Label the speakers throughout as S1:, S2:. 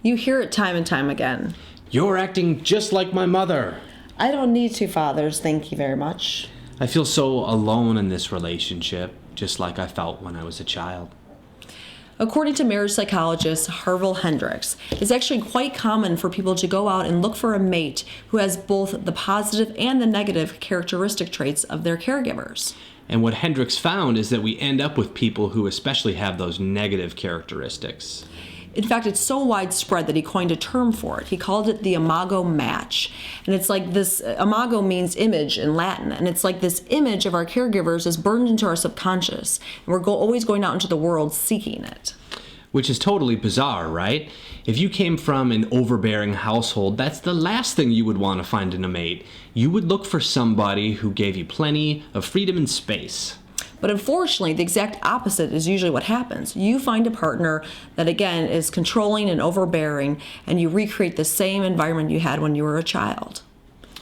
S1: You hear it time and time again.
S2: You're acting just like my mother.
S1: I don't need two fathers, thank you very much.
S2: I feel so alone in this relationship, just like I felt when I was a child.
S1: According to marriage psychologist Harville Hendrix, it's actually quite common for people to go out and look for a mate who has both the positive and the negative characteristic traits of their caregivers.
S2: And what Hendrix found is that we end up with people who especially have those negative characteristics.
S1: In fact, it's so widespread that he coined a term for it. He called it the Imago match. And it's like this, Imago means image in Latin. And it's like this image of our caregivers is burned into our subconscious. And we're always going out into the world seeking it.
S2: Which is totally bizarre, right? If you came from an overbearing household, that's the last thing you would want to find in a mate. You would look for somebody who gave you plenty of freedom and space.
S1: But unfortunately, the exact opposite is usually what happens. You find a partner that, again, is controlling and overbearing, and you recreate the same environment you had when you were a child.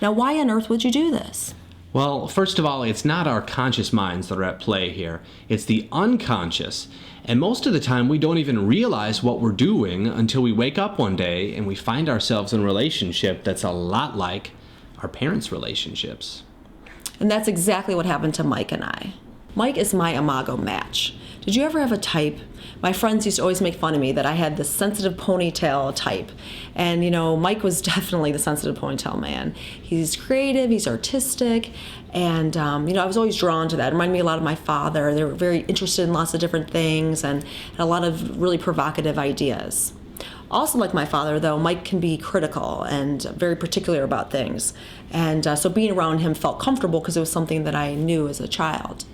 S1: Now, why on earth would you do this?
S2: Well, first of all, it's not our conscious minds that are at play here. It's the unconscious. And most of the time, we don't even realize what we're doing until we wake up one day and we find ourselves in a relationship that's a lot like our parents' relationships.
S1: And that's exactly what happened to Mike and I. Mike is my Imago match. Did you ever have a type? My friends used to always make fun of me that I had this sensitive ponytail type. And, Mike was definitely the sensitive ponytail man. He's creative, he's artistic, and, I was always drawn to that. It reminded me a lot of my father. They were very interested in lots of different things and had a lot of really provocative ideas. Also, like my father, though, Mike can be critical and very particular about things. And so being around him felt comfortable because it was something that I knew as a child.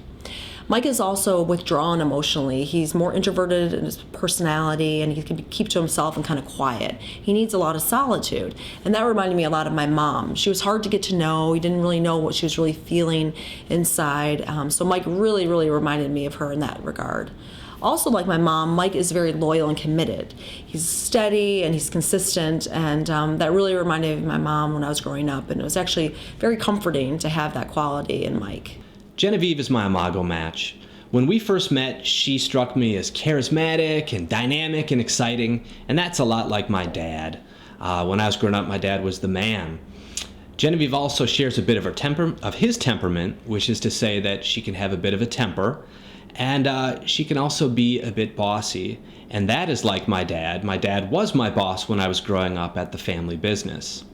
S1: Mike is also withdrawn emotionally. He's more introverted in his personality, and he can keep to himself and kind of quiet. He needs a lot of solitude, and that reminded me a lot of my mom. She was hard to get to know. He didn't really know what she was really feeling inside. So Mike really, really reminded me of her in that regard. Also, like my mom, Mike is very loyal and committed. He's steady and he's consistent, and that really reminded me of my mom when I was growing up, and it was actually very comforting to have that quality in Mike.
S2: Genevieve is my Imago match. When we first met, she struck me as charismatic and dynamic and exciting, and that's a lot like my dad. When I was growing up, my dad was the man. Genevieve also shares a bit of his temperament, which is to say that she can have a bit of a temper, and she can also be a bit bossy, and that is like my dad. My dad was my boss when I was growing up at the family business.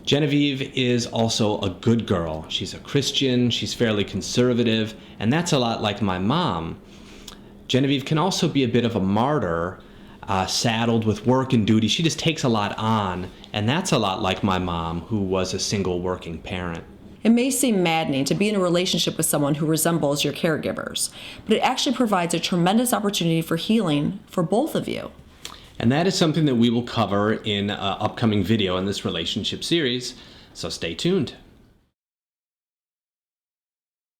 S2: Genevieve is also a good girl. She's a Christian, she's fairly conservative, and that's a lot like my mom. Genevieve can also be a bit of a martyr, saddled with work and duty. She just takes a lot on, and that's a lot like my mom, who was a single working parent.
S1: It may seem maddening to be in a relationship with someone who resembles your caregivers, but it actually provides a tremendous opportunity for healing for both of you.
S2: And that is something that we will cover in an upcoming video in this relationship series, so stay tuned.